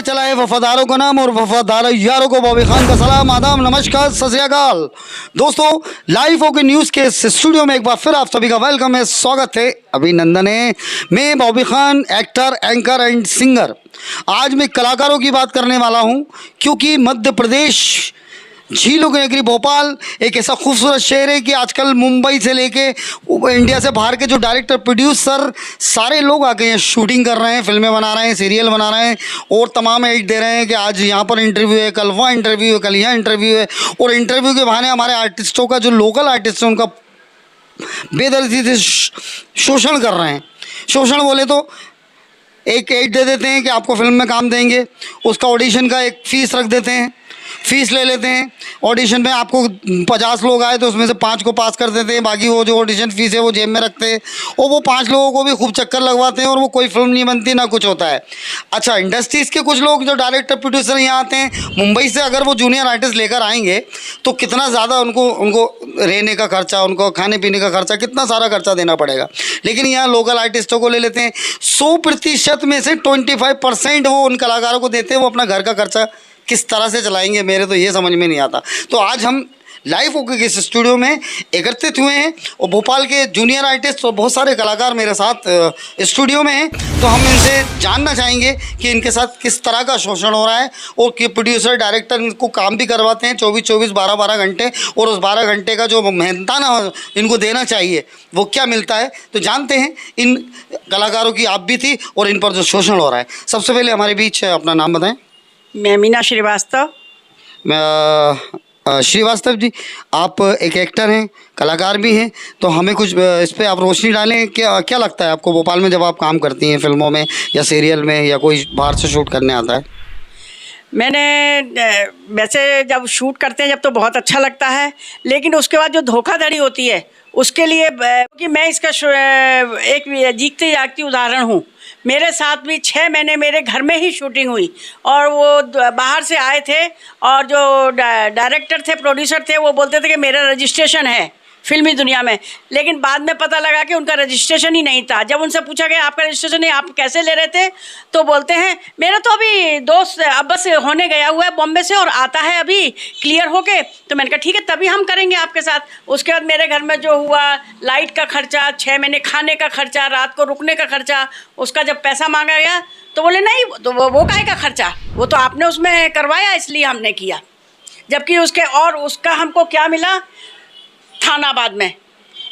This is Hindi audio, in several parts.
से चला है वफादारों का नाम और वफादार यारों को बॉबी खान का सलाम, आदाब, नमस्कार, सत श्री अकाल। दोस्तों, लाइव होके न्यूज़ के इस स्टूडियो में एक बार फिर आप सभी का वेलकम है, स्वागत है, अभिनंदन है। मैं Bobby Khan, actor, anchor and singer. आज मैं कलाकारों की बात करने वाला हूँ, क्योंकि मध्य प्रदेश, झीलों की नगरी भोपाल एक ऐसा खूबसूरत शहर है कि आजकल मुंबई से लेके इंडिया से बाहर के जो डायरेक्टर, प्रोड्यूसर, सारे लोग आके यहाँ शूटिंग कर रहे हैं, फिल्में बना रहे हैं, सीरियल बना रहे हैं और तमाम एड दे रहे हैं कि आज यहाँ पर इंटरव्यू है, कल वहाँ इंटरव्यू है, कल यहाँ इंटरव्यू है। और इंटरव्यू के बहाने हमारे आर्टिस्टों का, जो लोकल आर्टिस्ट है, उनका बेदर्दी से शोषण कर रहे हैं। शोषण बोले तो एक एड दे देते हैं कि आपको फिल्म में काम देंगे, उसका ऑडिशन का एक फ़ीस रख देते हैं, फ़ीस ले लेते हैं। ऑडिशन में आपको 50 लोग आए तो उसमें से 5 को पास कर देते हैं, बाकी वो जो ऑडिशन फ़ीस है वो जेब में रखते हैं और वो 5 लोगों को भी खूब चक्कर लगवाते हैं और वो कोई फिल्म नहीं बनती, ना कुछ होता है। अच्छा, इंडस्ट्रीज़ के कुछ लोग जो डायरेक्टर, प्रोड्यूसर यहाँ आते हैं मुंबई से, अगर वो जूनियर आर्टिस्ट लेकर आएंगे तो कितना ज़्यादा उनको रहने का खर्चा, उनको खाने पीने का खर्चा, कितना सारा खर्चा देना पड़ेगा। लेकिन यहाँ लोकल आर्टिस्टों को ले लेते हैं, 100% में से 25% वो उन कलाकारों को देते हैं। वो अपना घर का खर्चा किस तरह से चलाएंगे, मेरे तो ये समझ में नहीं आता। तो आज हम लाइव होकर के इस स्टूडियो में एकत्रित हुए हैं और भोपाल के जूनियर आर्टिस्ट और बहुत सारे कलाकार मेरे साथ स्टूडियो में हैं। तो हम इनसे जानना चाहेंगे कि इनके साथ किस तरह का शोषण हो रहा है और कि प्रोड्यूसर, डायरेक्टर इनको काम भी करवाते हैं 24-24, 12-12 घंटे, और उस 12 घंटे का जो मेहनताना इनको देना चाहिए वो क्या मिलता है। तो जानते हैं इन कलाकारों की आप भी थी और इन पर जो शोषण हो रहा है। सबसे पहले हमारे बीच अपना नाम बताएँ। मैं मीना श्रीवास्तव। श्रीवास्तव जी, आप एक एक्टर हैं, कलाकार भी हैं, तो हमें कुछ इस पे आप रोशनी डालें। क्या लगता है आपको भोपाल में जब आप काम करती हैं फिल्मों में या सीरियल में या कोई बाहर से शूट करने आता है? मैंने वैसे जब शूट करते हैं जब तो बहुत अच्छा लगता है, लेकिन उसके बाद जो धोखाधड़ी होती है उसके लिए, क्योंकि मैं इसका एक जीतती जागती उदाहरण हूँ। मेरे साथ भी 6 महीने मेरे घर में ही शूटिंग हुई और वो बाहर से आए थे और जो डायरेक्टर थे, प्रोड्यूसर थे, वो बोलते थे कि मेरा रजिस्ट्रेशन है फिल्मी दुनिया में, लेकिन बाद में पता लगा कि उनका रजिस्ट्रेशन ही नहीं था। जब उनसे पूछा गया आपका रजिस्ट्रेशन नहीं, आप कैसे ले रहे थे, तो बोलते हैं मेरा तो अभी दोस्त अब बस होने गया हुआ है बॉम्बे से और आता है अभी क्लियर होके। तो मैंने कहा ठीक है, तभी हम करेंगे आपके साथ। उसके बाद मेरे घर में जो हुआ, लाइट का खर्चा, 6 महीने खाने का खर्चा, रात को रुकने का खर्चा, उसका जब पैसा मांगा गया तो बोले नहीं, तो वो काहे का खर्चा, वो तो आपने उसमें करवाया इसलिए हमने किया। जबकि उसका हमको क्या मिला थानाबाद में,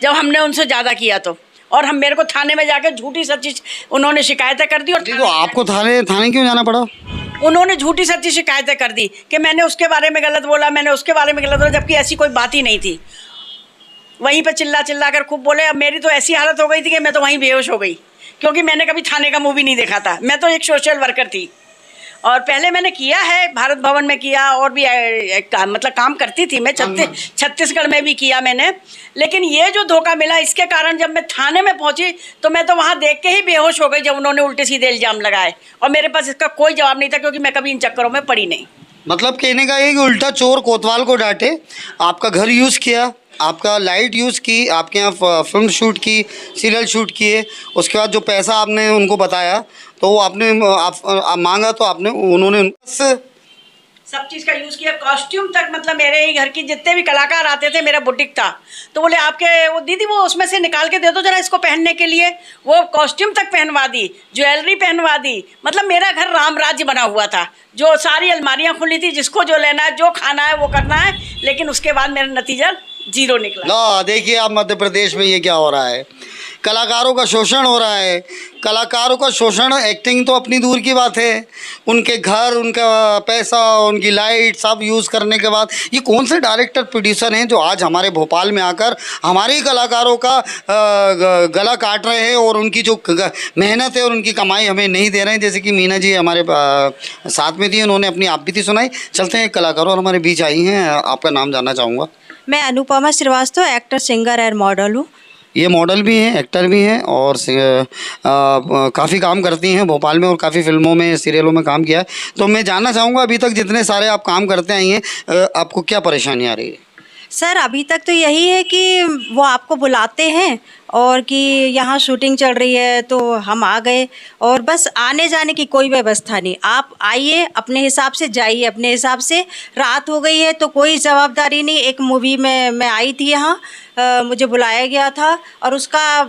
जब हमने उनसे ज़्यादा किया तो, और मेरे को थाने में जाकर झूठी सच्ची उन्होंने शिकायतें कर दी। और तो आपको थाने क्यों जाना पड़ा? उन्होंने झूठी सच्ची शिकायतें कर दी कि मैंने उसके बारे में गलत बोला, मैंने उसके बारे में गलत बोला, जबकि ऐसी कोई बात ही नहीं थी। वहीं पे चिल्ला कर खूब बोले। अब मेरी तो ऐसी हालत हो गई थी कि मैं तो वहीं बेहोश हो गई, क्योंकि मैंने कभी थाने का मूवी नहीं देखा था। मैं तो एक सोशल वर्कर थी और पहले मैंने किया है, भारत भवन में किया और भी मतलब काम करती थी मैं, छत्तीसगढ़ में भी किया मैंने। लेकिन ये जो धोखा मिला, इसके कारण जब मैं थाने में पहुंची तो मैं तो वहां देख के ही बेहोश हो गई, जब उन्होंने उल्टे सीधे इल्जाम लगाए और मेरे पास इसका कोई जवाब नहीं था, क्योंकि मैं कभी इन चक्करों में पड़ी नहीं। मतलब कहने का ये कि उल्टा चोर कोतवाल को डांटे। आपका घर यूज़ किया, आपका लाइट यूज़ की, आपके यहाँ फिल्म शूट की, सीरियल शूट किए, उसके बाद जो पैसा आपने उनको बताया तो वो आपने आप मांगा तो उन्होंने सब चीज़ का यूज़ किया, कॉस्ट्यूम तक। मतलब मेरे ही घर की जितने भी कलाकार आते थे, मेरा बुटीक था, तो बोले आपके वो दीदी वो उसमें से निकाल के दे दो जरा इसको पहनने के लिए। वो कॉस्ट्यूम तक पहनवा दी, ज्वेलरी पहनवा दी। मतलब मेरा घर राम राज्य बना हुआ था, जो सारी अलमारियाँ खुली थी, जिसको जो लेना है, जो खाना है वो करना है। लेकिन उसके बाद मेरा नतीजा 0 निकला। ना देखिए आप, मध्य प्रदेश में ये क्या हो रहा है, कलाकारों का शोषण हो रहा है। कलाकारों का शोषण, एक्टिंग तो अपनी दूर की बात है, उनके घर, उनका पैसा, उनकी लाइट सब यूज़ करने के बाद ये कौन से डायरेक्टर, प्रोड्यूसर हैं जो आज हमारे भोपाल में आकर हमारे ही कलाकारों का गला काट रहे हैं और उनकी जो मेहनत है और उनकी कमाई हमें नहीं दे रहे हैं। जैसे कि मीना जी हमारे साथ में थी, उन्होंने अपनी आप बीती सुनाई। चलते हैं, कलाकारों हमारे बीच आई हैं, आपका नाम जानना चाहूँगा। मैं अनुपमा श्रीवास्तव, एक्टर, सिंगर और मॉडल हूँ। ये मॉडल भी हैं, एक्टर भी हैं और काफ़ी काम करती हैं भोपाल में और काफ़ी फिल्मों में, सीरियलों में काम किया है। तो मैं जानना चाहूँगा, अभी तक जितने सारे आप काम करते आई हैं, आपको क्या परेशानी आ रही है? सर अभी तक तो यही है कि वो आपको बुलाते हैं और कि यहाँ शूटिंग चल रही है तो हम आ गए। और बस आने जाने की कोई व्यवस्था नहीं, आप आइए अपने हिसाब से, जाइए अपने हिसाब से। रात हो गई है तो कोई जवाबदारी नहीं। एक मूवी में मैं आई थी यहाँ, मुझे बुलाया गया था और उसका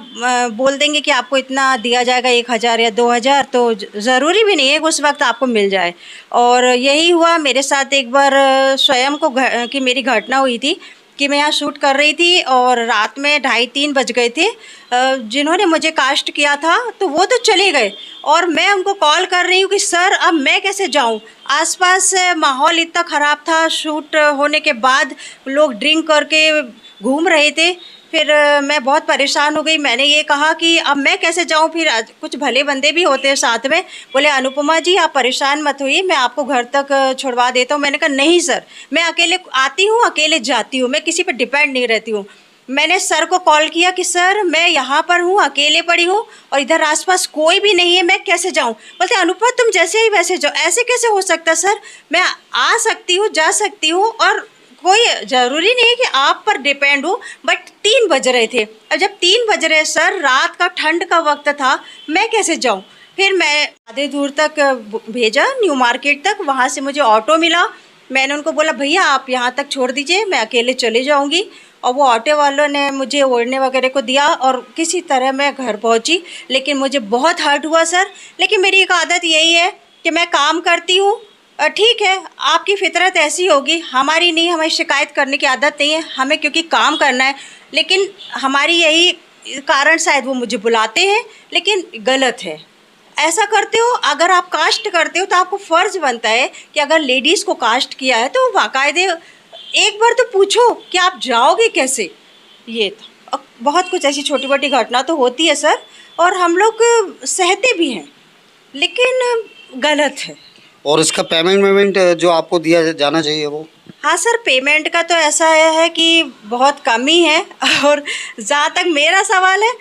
बोल देंगे कि आपको इतना दिया जाएगा, 1,000 या 2,000, तो ज़रूरी भी नहीं है कि उस वक्त आपको मिल जाए। और यही हुआ मेरे साथ एक बार, स्वयं को कि मेरी घटना हुई थी कि मैं यहाँ शूट कर रही थी और रात में 2:30-3 बज गए थे। जिन्होंने मुझे कास्ट किया था तो वो तो चले गए और मैं उनको कॉल कर रही हूँ कि सर अब मैं कैसे जाऊँ। आसपास माहौल इतना ख़राब था, शूट होने के बाद लोग ड्रिंक करके घूम रहे थे। फिर मैं बहुत परेशान हो गई। मैंने ये कहा कि अब मैं कैसे जाऊं। फिर कुछ भले बंदे भी होते हैं साथ में, बोले अनुपमा जी आप परेशान मत होइए, मैं आपको घर तक छुड़वा देता हूं। मैंने कहा नहीं सर, मैं अकेले आती हूं, अकेले जाती हूं, मैं किसी पर डिपेंड नहीं रहती हूं। मैंने सर को कॉल किया कि सर मैं यहाँ पर हूँ, अकेले पड़ी हूँ और इधर आसपास कोई भी नहीं है, मैं कैसे जाऊँ। बोलते अनुपमा तुम जैसे ही वैसे जाओ। ऐसे कैसे हो सकता सर, मैं आ सकती हूँ, जा सकती हूँ और कोई ज़रूरी नहीं है कि आप पर डिपेंड हो। बट 3 बज रहे थे और जब 3 बज रहे सर, रात का ठंड का वक्त था, मैं कैसे जाऊं। फिर मैं आधे दूर तक भेजा, न्यू मार्केट तक, वहाँ से मुझे ऑटो मिला। मैंने उनको बोला भैया आप यहाँ तक छोड़ दीजिए, मैं अकेले चले जाऊँगी। और वो ऑटो वालों ने मुझे ओढ़ने वगैरह को दिया और किसी तरह मैं घर पहुँची। लेकिन मुझे बहुत हर्ट हुआ सर। लेकिन मेरी एक आदत यही है कि मैं काम करती हूँ। ठीक है, आपकी फितरत ऐसी होगी, हमारी नहीं, हमें शिकायत करने की आदत नहीं है, हमें क्योंकि काम करना है। लेकिन हमारी यही कारण शायद वो मुझे बुलाते हैं, लेकिन गलत है। ऐसा करते हो, अगर आप कास्ट करते हो तो आपको फ़र्ज़ बनता है कि अगर लेडीज़ को कास्ट किया है तो बाकायदे एक बार तो पूछो कि आप जाओगे कैसे। ये था। बहुत कुछ ऐसी छोटी मोटी घटना तो होती है सर, और हम लोग सहते भी हैं, लेकिन गलत है। और इसका पेमेंट जो आपको दिया जाना चाहिए वो? हाँ सर, पेमेंट का तो ऐसा है कि बहुत कम ही है। और जहाँ तक मेरा सवाल है,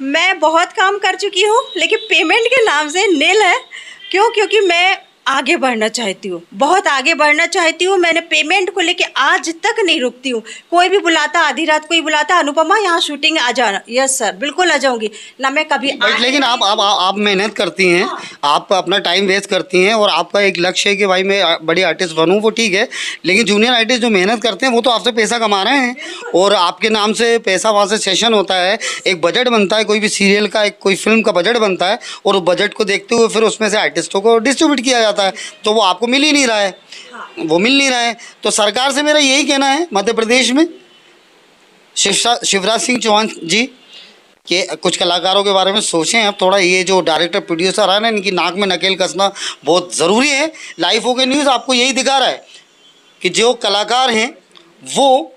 मैं बहुत काम कर चुकी हूँ लेकिन पेमेंट के नाम से निल है। क्यों? क्योंकि मैं आगे बढ़ना चाहती हूँ, बहुत आगे बढ़ना चाहती हूँ। मैंने पेमेंट को लेके आज तक नहीं रुकती हूँ। कोई भी बुलाता, आधी रात कोई बुलाता, अनुपमा यहाँ शूटिंग आ जाना, यस सर बिल्कुल आ जाऊँगी ना। मैं कभी बट लेकिन आप मेहनत करती हैं, आप अपना टाइम वेस्ट करती हैं और आपका एक लक्ष्य है कि भाई मैं बड़ी आर्टिस्ट बनूं, वो ठीक है। लेकिन जूनियर आर्टिस्ट जो मेहनत करते हैं वो तो आपसे पैसा कमा रहे हैं और आपके नाम से पैसा वहाँ से सेशन होता है, एक बजट बनता है, कोई भी सीरियल का, एक कोई फिल्म का बजट बनता है और उस बजट को देखते हुए फिर उसमें से आर्टिस्टों को डिस्ट्रीब्यूट किया जाता है। तो वो आपको मिल ही नहीं रहा है, वो मिल नहीं रहा है। तो सरकार से मेरा यही कहना है, मध्य प्रदेश में शिवराज सिंह चौहान जी कि कुछ कलाकारों के बारे में सोचें अब थोड़ा। ये जो डायरेक्टर प्रोड्यूसर है ना, इनकी नाक में नकेल कसना बहुत ज़रूरी है। लाइफ ओके न्यूज़ आपको यही दिखा रहा है कि जो कलाकार हैं वो,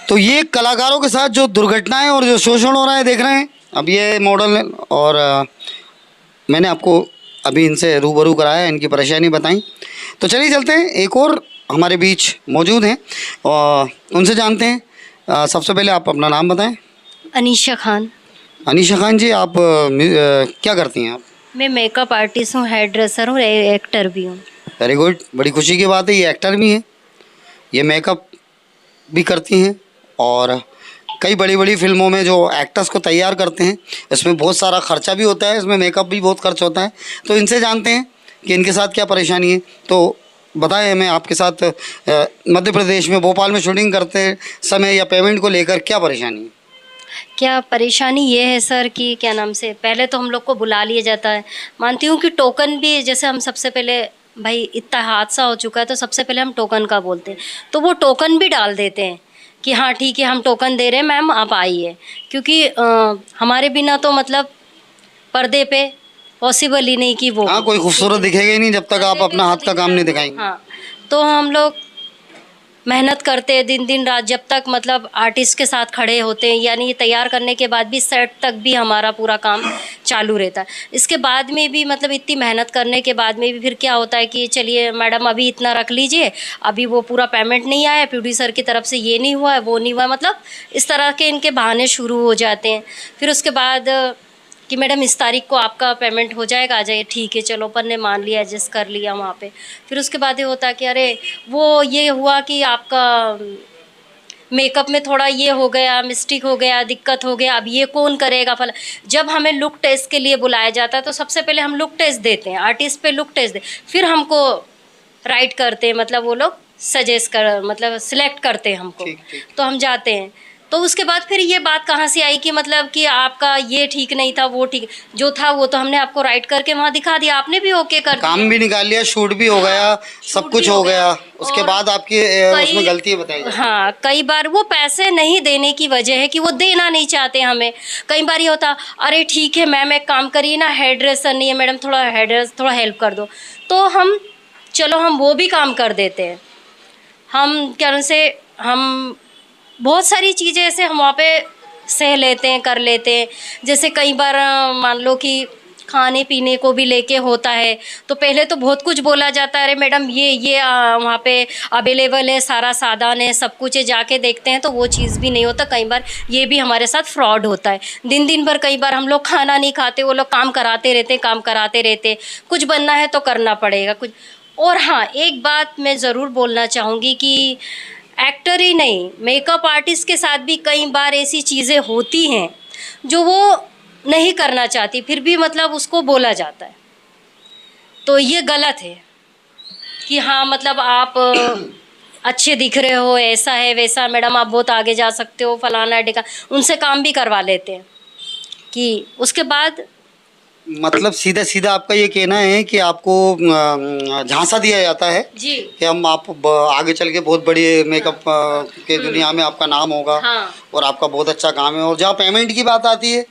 तो ये कलाकारों के साथ जो दुर्घटनाएं और जो शोषण हो रहा है देख रहे हैं। अब ये मॉडल है और मैंने आपको अभी इनसे रूबरू कराया, इनकी परेशानी बताई। तो चलिए चलते हैं, एक और हमारे बीच मौजूद हैं और उनसे जानते हैं। सबसे पहले आप अपना नाम बताएं। अनीशा खान। अनीशा खान जी, आप क्या करती हैं आप? मैं मेकअप आर्टिस्ट हूँ, हेयर ड्रेसर हूँ, एक्टर भी हूँ। वेरी गुड, बड़ी खुशी की बात है। ये एक्टर भी हैं, ये मेकअप भी करती हैं और कई बड़ी बड़ी फिल्मों में जो एक्टर्स को तैयार करते हैं इसमें बहुत सारा खर्चा भी होता है, इसमें मेकअप भी बहुत खर्च होता है। तो इनसे जानते हैं कि इनके साथ क्या परेशानी है। तो बताएं हमें, आपके साथ मध्य प्रदेश में भोपाल में शूटिंग करते समय या पेमेंट को लेकर क्या परेशानी है? क्या परेशानी ये है सर कि क्या नाम से, पहले तो हम लोग को बुला लिया जाता है। मानती हूँ कि टोकन भी, जैसे हम सबसे पहले, भाई इतना हादसा हो चुका है तो सबसे पहले हम टोकन का बोलते हैं, तो वो टोकन भी डाल देते हैं कि हाँ ठीक है हम टोकन दे रहे हैं मैम, आप आइए। क्योंकि हमारे बिना तो मतलब पर्दे पे पॉसिबल ही नहीं कि वो, हाँ, कोई खूबसूरत दिखेगा ही नहीं जब तक आप अपना हाथ का काम नहीं दिखाएंगे। हाँ, तो हम लोग मेहनत करते हैं दिन दिन रात, जब तक मतलब आर्टिस्ट के साथ खड़े होते हैं, यानी तैयार करने के बाद भी सेट तक भी हमारा पूरा काम चालू रहता है। इसके बाद में भी मतलब इतनी मेहनत करने के बाद में भी फिर क्या होता है कि चलिए मैडम अभी इतना रख लीजिए, अभी वो पूरा पेमेंट नहीं आया, प्रोड्यूसर की तरफ से ये नहीं हुआ है, वो नहीं हुआ, मतलब इस तरह के इनके बहाने शुरू हो जाते हैं। फिर उसके बाद कि मैडम इस तारीख को आपका पेमेंट हो जाएगा, आ जाइए। ठीक है चलो, अपन ने मान लिया, एडजस्ट कर लिया वहाँ पे। फिर उसके बाद ये होता है कि अरे वो ये हुआ कि आपका मेकअप में थोड़ा ये हो गया, मिस्टेक हो गया, दिक्कत हो गया, अब ये कौन करेगा फल। जब हमें लुक टेस्ट के लिए बुलाया जाता है तो सबसे पहले हम लुक टेस्ट देते हैं, आर्टिस्ट पे लुक टेस्ट दे, फिर हमको राइट करते हैं, मतलब वो लोग सजेस्ट कर, मतलब सिलेक्ट करते हैं हमको। तो हम जाते हैं, तो उसके बाद फिर ये बात कहाँ से आई कि मतलब कि आपका ये ठीक नहीं था, वो ठीक जो था वो तो हमने आपको राइट करके वहाँ दिखा दिया, आपने भी ओके कर दिया, काम भी निकाल लिया, शूट भी हो गया, सब कुछ हो गया, उसके और बाद आपकी उसमें गलती बताई जाए। हाँ, कई बार वो पैसे नहीं देने की वजह है कि वो देना नहीं चाहते हमें। कई बार ये होता, अरे ठीक है मैम एक काम करिए ना, हेयर ड्रेसर नहीं है मैडम, थोड़ा हेयर ड्रेस थोड़ा हेल्प कर दो, तो हम चलो हम वो भी काम कर देते हैं। हम क्या से हम बहुत सारी चीज़ें ऐसे हम वहाँ पे सह लेते हैं, कर लेते हैं। जैसे कई बार मान लो कि खाने पीने को भी लेके होता है, तो पहले तो बहुत कुछ बोला जाता है, अरे मैडम ये वहाँ पे अवेलेबल है, सारा साधन है, सब कुछ है, जाके देखते हैं तो वो चीज़ भी नहीं होता। कई बार ये भी हमारे साथ फ्रॉड होता है। दिन भर कई बार हम लोग खाना नहीं खाते, वो लोग काम कराते रहते, कुछ बनना है तो करना पड़ेगा कुछ। और हाँ, एक बात मैं ज़रूर बोलना चाहूँगी कि एक्टर ही नहीं, मेकअप आर्टिस्ट के साथ भी कई बार ऐसी चीज़ें होती हैं जो वो नहीं करना चाहती, फिर भी मतलब उसको बोला जाता है, तो ये गलत है कि हाँ मतलब आप अच्छे दिख रहे हो, ऐसा है वैसा, मैडम आप बहुत आगे जा सकते हो, फलाना ढिका, उनसे काम भी करवा लेते हैं कि उसके बाद मतलब सीधा सीधा आपका ये कहना है कि आपको झांसा दिया जाता है जी कि हम आप आगे चल के बहुत बड़ी मेकअप के दुनिया में आपका नाम होगा, हाँ। और आपका बहुत अच्छा काम है। और जहाँ पेमेंट की बात आती है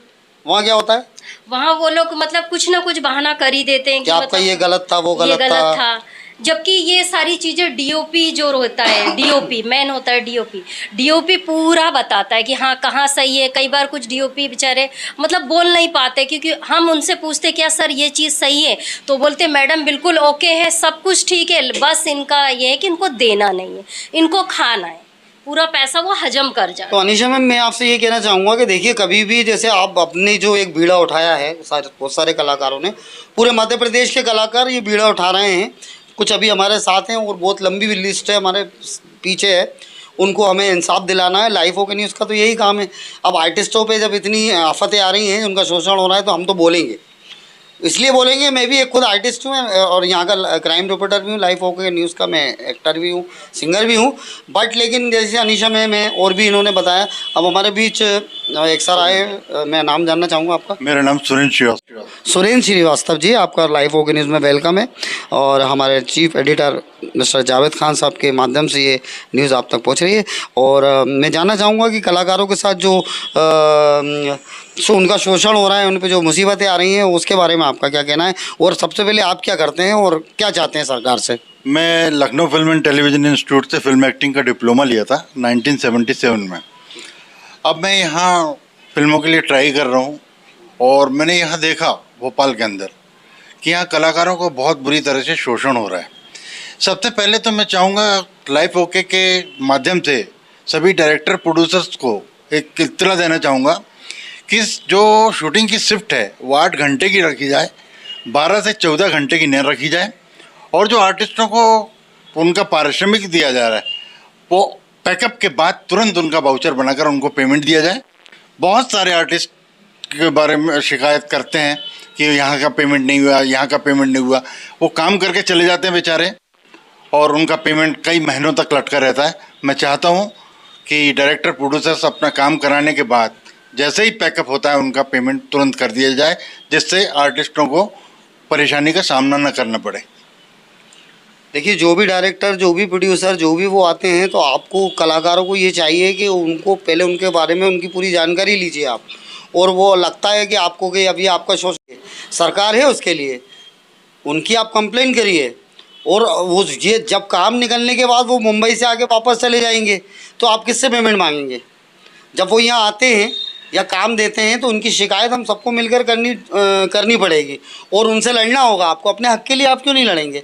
वहाँ क्या होता है? वहाँ वो लोग मतलब कुछ ना कुछ बहाना कर ही देते हैं कि कि आपका मतलब ये गलत था, वो ये गलत था। जबकि ये सारी चीज़ें डीओपी जो होता है, डीओपी मेन होता है, डीओपी पूरा बताता है कि हाँ कहाँ सही है। कई बार कुछ डीओपी बेचारे मतलब बोल नहीं पाते, क्योंकि हम उनसे पूछते क्या सर ये चीज़ सही है, तो बोलते मैडम बिल्कुल ओके है, सब कुछ ठीक है, बस इनका ये है कि इनको देना नहीं है, इनको खाना है, पूरा पैसा वो हजम कर जाए। तो अनीशा मैम, मैं आपसे ये कहना चाहूँगा कि देखिए, कभी भी जैसे आप अपने जो एक बीड़ा उठाया है, बहुत सारे कलाकारों ने, पूरे मध्य प्रदेश के कलाकार ये बीड़ा उठा रहे हैं। कुछ अभी हमारे साथ हैं और बहुत लंबी लिस्ट है हमारे पीछे है, उनको हमें इंसाफ दिलाना है। लाइफ ओके न्यूज़ का तो यही काम है। अब आर्टिस्टों पे जब इतनी आफतें आ रही हैं, उनका शोषण हो रहा है, तो हम तो बोलेंगे, इसलिए बोलेंगे। मैं भी एक खुद आर्टिस्ट हूँ और यहाँ का क्राइम रिपोर्टर भी हूँ, लाइफ ओके न्यूज़ का मैं एक्टर भी हूँ, सिंगर भी हूँ। बट लेकिन जैसे अनीशा मैम है और भी इन्होंने बताया, अब हमारे बीच एक सर आए, मैं नाम जानना चाहूँगा आपका। मेरा नाम सुरेंद्र श्रीवास्तव जी, आपका लाइफ ओके न्यूज़ में वेलकम है। और हमारे chief editor mister Javed Khan साहब के माध्यम से ये न्यूज़ आप तक पहुँच रही है। और मैं जानना चाहूँगा कि कलाकारों के साथ जो उनका शोषण हो रहा है, उन पे जो मुसीबतें आ रही हैं, उसके बारे में आपका क्या कहना है, और सबसे पहले आप क्या करते हैं और क्या चाहते हैं सरकार से? मैं Lucknow film and television institute से फिल्म एक्टिंग का डिप्लोमा लिया था 1977 में। अब मैं यहाँ फिल्मों के लिए ट्राई कर रहा हूँ, और मैंने यहाँ देखा भोपाल के अंदर कि यहाँ कलाकारों को बहुत बुरी तरह से शोषण हो रहा है। सबसे पहले तो मैं चाहूँगा लाइफ ओके के माध्यम से सभी डायरेक्टर प्रोड्यूसर्स को एक इत्तला देना चाहूँगा कि जो शूटिंग की शिफ्ट है वो 8 घंटे की रखी जाए, 12 से 14 घंटे की न रखी जाए, और जो आर्टिस्टों को उनका पारिश्रमिक दिया जा रहा है वो पैकअप के बाद तुरंत उनका वाउचर बनाकर उनको पेमेंट दिया जाए। बहुत सारे आर्टिस्ट के बारे में शिकायत करते हैं कि यहाँ का पेमेंट नहीं हुआ, यहाँ का पेमेंट नहीं हुआ। वो काम करके चले जाते हैं बेचारे, और उनका पेमेंट कई महीनों तक लटका रहता है। मैं चाहता हूँ कि डायरेक्टर प्रोड्यूसर्स अपना काम कराने के बाद जैसे ही पैकअप होता है उनका पेमेंट तुरंत कर दिया जाए, जिससे आर्टिस्टों को परेशानी का सामना न करना पड़े। देखिए, जो भी डायरेक्टर, जो भी प्रोड्यूसर, जो भी वो आते हैं, तो आपको कलाकारों को ये चाहिए कि उनको पहले उनके बारे में उनकी पूरी जानकारी लीजिए आप। और वो लगता है कि आपको कि अभी आपका शोषण, सरकार है उसके लिए, उनकी आप कंप्लेन करिए। और वो ये जब काम निकलने के बाद वो मुंबई से आके वापस चले जाएंगे, तो आप किससे पेमेंट मांगेंगे? जब वो यहाँ आते हैं या काम देते हैं, तो उनकी शिकायत हम सबको मिलकर करनी पड़ेगी, और उनसे लड़ना होगा आपको। अपने हक के लिए आप क्यों नहीं लड़ेंगे?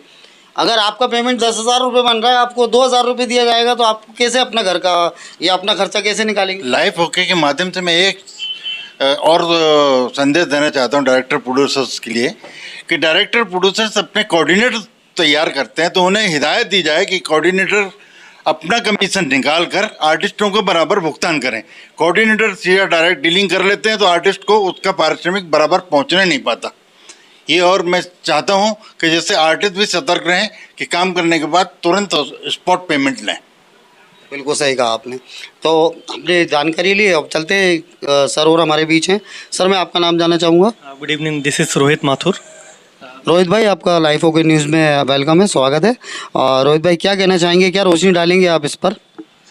अगर आपका पेमेंट 10,000 रुपये बन रहा है, आपको 2,000 रुपये दिया जाएगा, तो आप कैसे अपना घर का या अपना खर्चा कैसे निकालेंगे? लाइफ ओके के माध्यम से मैं एक और संदेश देना चाहता हूँ डायरेक्टर प्रोड्यूसर्स के लिए, कि डायरेक्टर प्रोड्यूसर्स अपने कोऑर्डिनेटर तैयार करते हैं तो उन्हें हिदायत दी जाए कि कोऑर्डिनेटर अपना कमीशन निकाल कर आर्टिस्टों को बराबर भुगतान करें। कोऑर्डिनेटर सीधा डायरेक्ट डीलिंग कर लेते हैं तो आर्टिस्ट को उसका पारिश्रमिक बराबर पहुंचने नहीं पाता। ये और मैं चाहता हूं कि जैसे आर्टिस्ट भी सतर्क रहें कि काम करने के बाद तुरंत स्पॉट पेमेंट लें। बिल्कुल सही कहा आपने। तो हमने जानकारी ली, अब चलते हैं सर और हमारे बीच हैं। सर मैं आपका नाम जानना चाहूँगा। Good evening, this is Rohit Mathur. Rohit भाई आपका लाइफ ओके न्यूज़ में वेलकम है, स्वागत है। और रोहित भाई क्या कहना चाहेंगे, क्या रोशनी डालेंगे आप इस पर?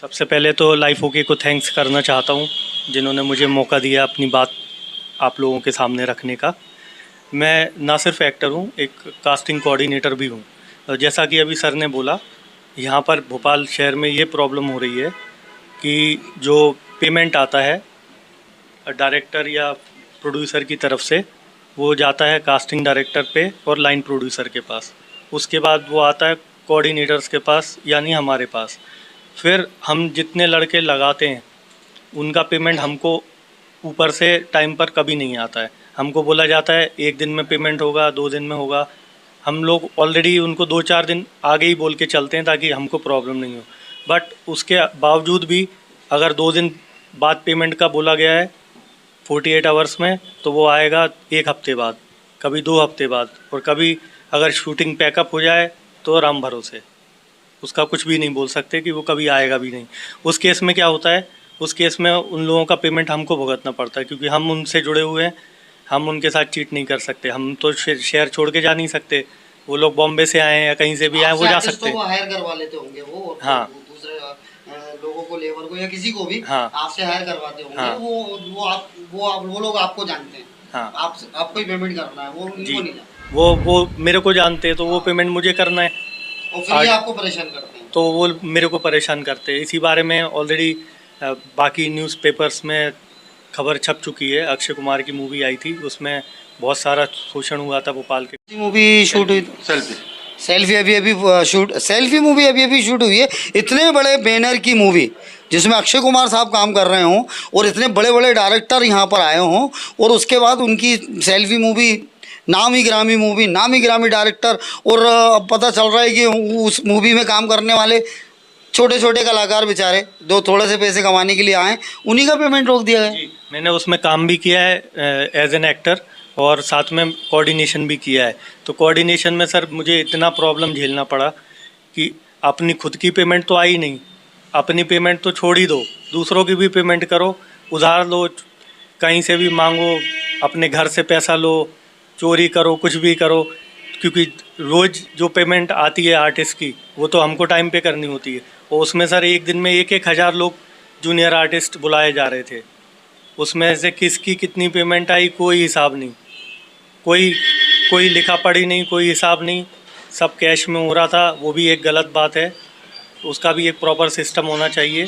सबसे पहले तो लाइफ ओके को थैंक्स करना चाहता हूँ जिन्होंने मुझे मौका दिया अपनी बात आप लोगों के सामने रखने का। मैं ना सिर्फ एक्टर हूँ, एक कास्टिंग कोऑर्डिनेटर भी हूँ। और जैसा कि अभी सर ने बोला, यहाँ पर भोपाल शहर में ये प्रॉब्लम हो रही है कि जो पेमेंट आता है डायरेक्टर या प्रोड्यूसर की तरफ से, वो जाता है कास्टिंग डायरेक्टर पे और लाइन प्रोड्यूसर के पास। उसके बाद वो आता है कोऑर्डिनेटर्स के पास, यानी हमारे पास। फिर हम जितने लड़के लगाते हैं उनका पेमेंट हमको ऊपर से टाइम पर कभी नहीं आता है। हमको बोला जाता है 1 दिन में पेमेंट होगा, 2 दिन में होगा। हम लोग ऑलरेडी उनको 2-4 दिन आगे ही बोल के चलते हैं ताकि हमको प्रॉब्लम नहीं हो। बट उसके बावजूद भी अगर 2 दिन बाद पेमेंट का बोला गया है 48 आवर्स में, तो वो आएगा 1 हफ्ते बाद, कभी 2 हफ्ते बाद, और कभी अगर शूटिंग पैकअप हो जाए तो राम भरोसे, उसका कुछ भी नहीं बोल सकते कि वो कभी आएगा भी नहीं। उस केस में क्या होता है, उस केस में उन लोगों का पेमेंट हमको भुगतना पड़ता है, क्योंकि हम उनसे जुड़े हुए हैं। हम उनके साथ चीट नहीं कर सकते। हम तो शहर छोड़ के जा नहीं सकते। वो लोग बॉम्बे से आए हैं या कहीं से भी आए, वो जा सकते हैं। हायर करवा लेते होंगे वो, हाँ, दूसरे लोगों को, लेबर को या किसी को भी, हाँ, आपसे हायर करवाते होंगे। हाँ, वो लोग आपको जानते हैं। हाँ, आपको ही पेमेंट करना है, वो उनको जी, नहीं जानते। वो मेरे को जानते हैं तो वो पेमेंट मुझे करना है, और फिर ये आपको परेशान करते हैं। तो वो मेरे को परेशान करते हैं। इसी बारे में ऑलरेडी बाकी न्यूज़पेपर्स में खबर छप चुकी है। अक्षय कुमार की मूवी आई थी, उसमें बहुत सारा शोषण हुआ था भोपाल के। मूवी शूट हुई, सेल्फी सेल्फी मूवी अभी शूट हुई है। इतने बड़े बैनर की मूवी जिसमें अक्षय कुमार साहब काम कर रहे हों और इतने बड़े बड़े डायरेक्टर यहाँ पर आए हों, और उसके बाद उनकी सेल्फी मूवी, नामी ग्रामी डायरेक्टर, और अब पता चल रहा है कि उस मूवी में काम करने वाले छोटे छोटे कलाकार बेचारे जो थोड़े से पैसे कमाने के लिए आए, उन्हीं का पेमेंट रोक दिया गया। मैंने उसमें काम भी किया है एज एन एक्टर, और साथ में कोऑर्डिनेशन भी किया है। तो कोऑर्डिनेशन में सर मुझे इतना प्रॉब्लम झेलना पड़ा कि अपनी खुद की पेमेंट तो आई नहीं, अपनी पेमेंट तो छोड़ ही दो, दूसरों की भी पेमेंट करो, उधार लो, कहीं से भी मांगो, अपने घर से पैसा लो, चोरी करो, कुछ भी करो, क्योंकि रोज़ जो पेमेंट आती है आर्टिस्ट की वो तो हमको टाइम पे करनी होती है। और उसमें सर एक दिन में 1-1 हज़ार लोग जूनियर आर्टिस्ट बुलाए जा रहे थे। उसमें से किसकी कितनी पेमेंट आई कोई हिसाब नहीं, कोई लिखा पढ़ी नहीं, कोई हिसाब नहीं, सब कैश में हो रहा था। वो भी एक गलत बात है। उसका भी एक प्रॉपर सिस्टम होना चाहिए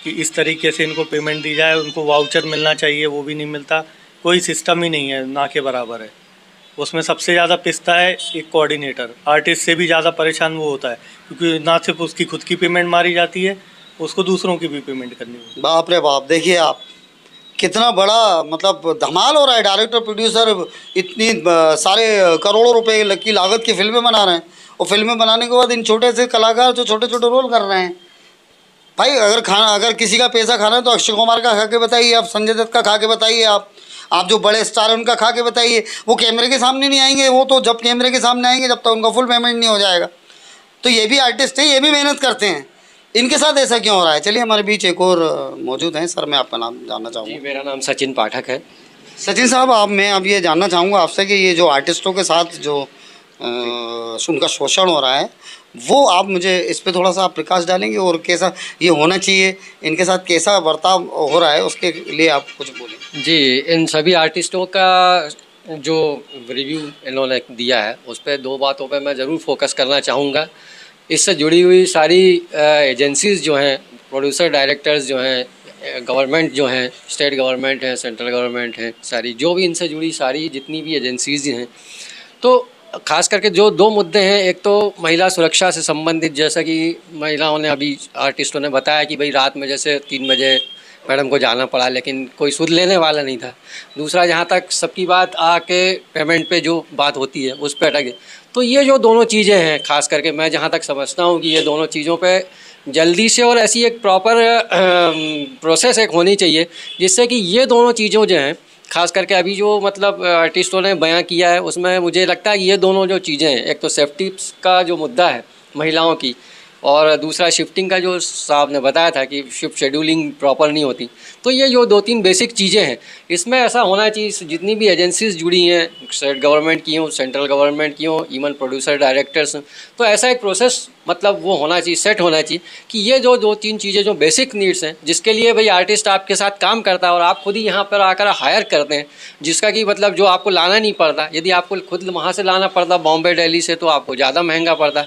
कि इस तरीके से इनको पेमेंट दी जाए। उनको वाउचर मिलना चाहिए, वो भी नहीं मिलता। कोई सिस्टम ही नहीं है, ना के बराबर है। उसमें सबसे ज़्यादा पिसता है एक कोऑर्डिनेटर, आर्टिस्ट से भी ज़्यादा परेशान वो होता है, क्योंकि ना सिर्फ उसकी खुद की पेमेंट मारी जाती है, उसको दूसरों की भी पेमेंट करनी होती है। बाप रे बाप, देखिए आप कितना बड़ा मतलब धमाल हो रहा है। डायरेक्टर प्रोड्यूसर इतनी सारे करोड़ों रुपए की लागत की फिल्में बना रहे हैं, और फिल्में बनाने के बाद इन छोटे से कलाकार जो छोटे छोटे रोल कर रहे हैं। भाई अगर किसी का पैसा खाना है तो अक्षय कुमार का खा के बताइए, आप संजय दत्त का खा के बताइए, आप जो बड़े स्टार हैं उनका खा के बताइए। वो कैमरे के सामने नहीं आएंगे, वो तो जब कैमरे के सामने आएंगे जब तक उनका फुल पेमेंट नहीं हो जाएगा। तो ये भी आर्टिस्ट है, ये भी मेहनत करते हैं, इनके साथ ऐसा क्यों हो रहा है? चलिए हमारे बीच एक और मौजूद हैं। सर मैं आपका नाम जानना चाहूँगा। जी, मेरा नाम सचिन पाठक है। सचिन साहब, मैं अब ये जानना चाहूँगा आपसे कि ये जो आर्टिस्टों के साथ जो उनका शोषण हो रहा है, वो आप मुझे इस पे थोड़ा सा आप प्रकाश डालेंगे, और कैसा ये होना चाहिए, इनके साथ कैसा बर्ताव हो रहा है, उसके लिए आप कुछ बोलें। जी, इन सभी आर्टिस्टों का जो रिव्यू इन्होंने दिया है उस पर 2 बातों पे मैं ज़रूर फोकस करना चाहूँगा। इससे जुड़ी हुई सारी एजेंसीज़ जो हैं, प्रोड्यूसर डायरेक्टर्स जो हैं, गवर्नमेंट जो हैं, स्टेट गवर्नमेंट है, सेंट्रल गवर्नमेंट है, सारी जो भी इनसे जुड़ी सारी जितनी भी एजेंसीज़ हैं, तो खास करके जो 2 मुद्दे हैं, एक तो महिला सुरक्षा से संबंधित, जैसा कि महिलाओं ने अभी आर्टिस्टों ने बताया कि भाई रात में जैसे 3 बजे मैडम को जाना पड़ा, लेकिन कोई सुध लेने वाला नहीं था। दूसरा, जहाँ तक सबकी बात आके पेमेंट पे जो बात होती है उस पर अटके, तो ये जो दोनों चीज़ें हैं, खास करके मैं जहाँ तक समझता हूँ कि ये दोनों चीज़ों पे जल्दी से और ऐसी एक प्रॉपर प्रोसेस एक होनी चाहिए जिससे कि ये दोनों चीज़ों जो हैं, खास करके अभी जो मतलब आर्टिस्टों ने बयां किया है उसमें मुझे लगता है ये दोनों जो चीज़ें हैं, एक तो सेफ्टी का जो मुद्दा है महिलाओं की, और दूसरा शिफ्टिंग का जो साहब ने बताया था कि शिफ्ट शेड्यूलिंग प्रॉपर नहीं होती, तो ये जो 2-3 बेसिक चीज़ें हैं इसमें ऐसा होना चाहिए जितनी भी एजेंसीज जुड़ी हैं, स्टेट गवर्नमेंट की हों, सेंट्रल गवर्नमेंट की हों, इवन प्रोड्यूसर डायरेक्टर्स, तो ऐसा एक प्रोसेस मतलब वो होना चाहिए, सेट होना चाहिए कि ये जो 2-3 चीज़ें जो बेसिक नीड्स हैं जिसके लिए भाई आर्टिस्ट आपके साथ काम करता है और आप खुद ही यहाँ पर आकर हायर करते हैं, जिसका कि मतलब जो आपको लाना नहीं पड़ता, यदि आपको खुद वहाँ से लाना पड़ता बॉम्बे दिल्ली से तो आपको ज़्यादा महंगा पड़ता।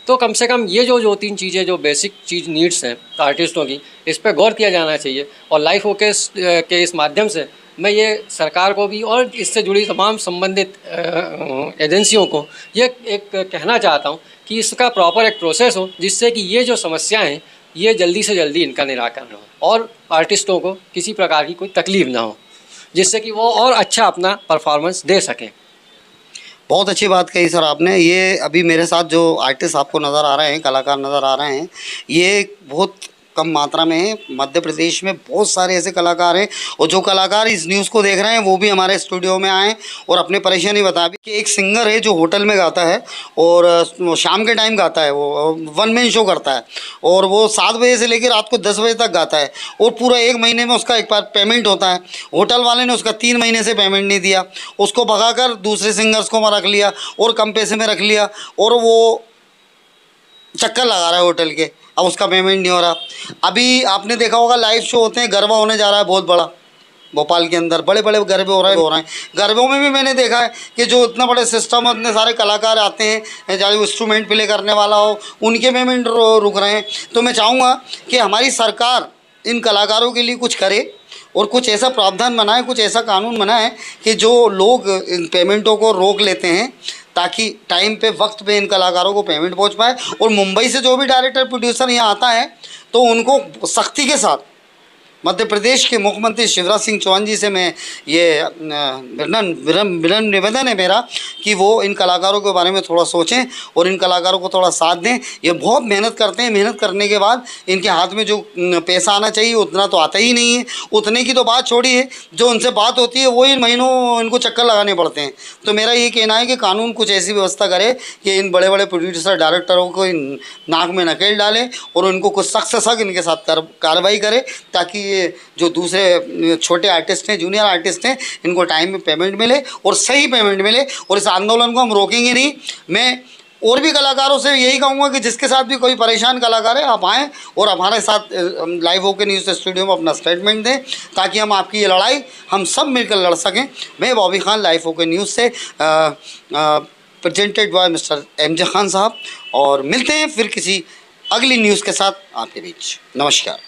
तो कम से कम ये जो 2-3 चीज़ें जो बेसिक चीज़ नीड्स हैं आर्टिस्टों की, इस पर गौर किया जाना चाहिए। और लाइफ ओके के इस माध्यम से मैं ये सरकार को भी और इससे जुड़ी तमाम संबंधित एजेंसियों को ये एक कहना चाहता हूँ कि इसका प्रॉपर एक प्रोसेस हो जिससे कि ये जो समस्याएं हैं ये जल्दी से जल्दी इनका निराकरण हो और आर्टिस्टों को किसी प्रकार की कोई तकलीफ ना हो, जिससे कि वो और अच्छा अपना परफॉर्मेंस दे सकें। बहुत अच्छी बात कही सर आपने। ये अभी मेरे साथ जो आर्टिस्ट आपको नज़र आ रहे हैं, कलाकार नज़र आ रहे हैं, ये बहुत कम मात्रा में है। मध्य प्रदेश में बहुत सारे ऐसे कलाकार हैं और जो कलाकार इस न्यूज़ को देख रहे हैं वो भी हमारे स्टूडियो में आए और अपनी परेशानी बता भी कि एक सिंगर है जो होटल में गाता है और शाम के टाइम गाता है, वो वन मैन शो करता है और वो 7 बजे से लेकर रात को 10 बजे तक गाता है और पूरा 1 महीने में उसका एक बार पेमेंट होता है। होटल वाले ने उसका 3 महीने से पेमेंट नहीं दिया, उसको भगाकर दूसरे सिंगर्स को रख लिया और कम पैसे में रख लिया और वो चक्कर लगा रहा है होटल के, अब उसका पेमेंट नहीं हो रहा। अभी आपने देखा होगा लाइव शो होते हैं, गरबा होने जा रहा है बहुत बड़ा भोपाल के अंदर, बड़े बड़े गरबे हो रहे हैं। गरबों में भी मैंने देखा है कि जो इतना बड़े सिस्टम है, इतने सारे कलाकार आते हैं, चाहे वो इंस्ट्रूमेंट प्ले करने वाला हो, उनके पेमेंट रुक रहे हैं। तो मैं चाहूँगा कि हमारी सरकार इन कलाकारों के लिए कुछ करे और कुछ ऐसा प्रावधान बनाए, कुछ ऐसा कानून बनाए कि जो लोग इन पेमेंटों को रोक लेते हैं ताकि टाइम पे वक्त पे इन कलाकारों को पेमेंट पहुंच पाए। और मुंबई से जो भी डायरेक्टर प्रोड्यूसर यहाँ आता है तो उनको सख्ती के साथ, मध्य प्रदेश के मुख्यमंत्री शिवराज सिंह चौहान जी से मैं ये विनम्र निवेदन है मेरा कि वो इन कलाकारों के बारे में थोड़ा सोचें और इन कलाकारों को थोड़ा साथ दें। ये बहुत मेहनत करते हैं, मेहनत करने के बाद इनके हाथ में जो पैसा आना चाहिए उतना तो आता ही नहीं है। उतने की तो बात छोड़िए, जो उनसे बात होती है वो इन महीनों इनको चक्कर लगाने पड़ते हैं। तो मेरा ये कहना है कि कानून कुछ ऐसी व्यवस्था करे कि इन बड़े बड़े प्रोड्यूसर डायरेक्टरों को इन नाक में नकेल डालें और उनको कुछ सख्त से सख्त इनके साथ कार्रवाई करे ताकि ये जो दूसरे छोटे आर्टिस्ट हैं, जूनियर आर्टिस्ट हैं, इनको टाइम में पेमेंट मिले और सही पेमेंट मिले। और इस आंदोलन को हम रोकेंगे नहीं। मैं और भी कलाकारों से यही कहूँगा कि जिसके साथ भी कोई परेशान कलाकार है आप आएँ और हमारे साथ लाइव होके न्यूज़ स्टूडियो में अपना स्टेटमेंट दें ताकि हम आपकी ये लड़ाई हम सब मिलकर लड़ सकें। मैं बॉबी खान, लाइव होके न्यूज़ से presented by mister MJ Khan साहब, और मिलते हैं फिर किसी अगली न्यूज़ के साथ आपके बीच। नमस्कार।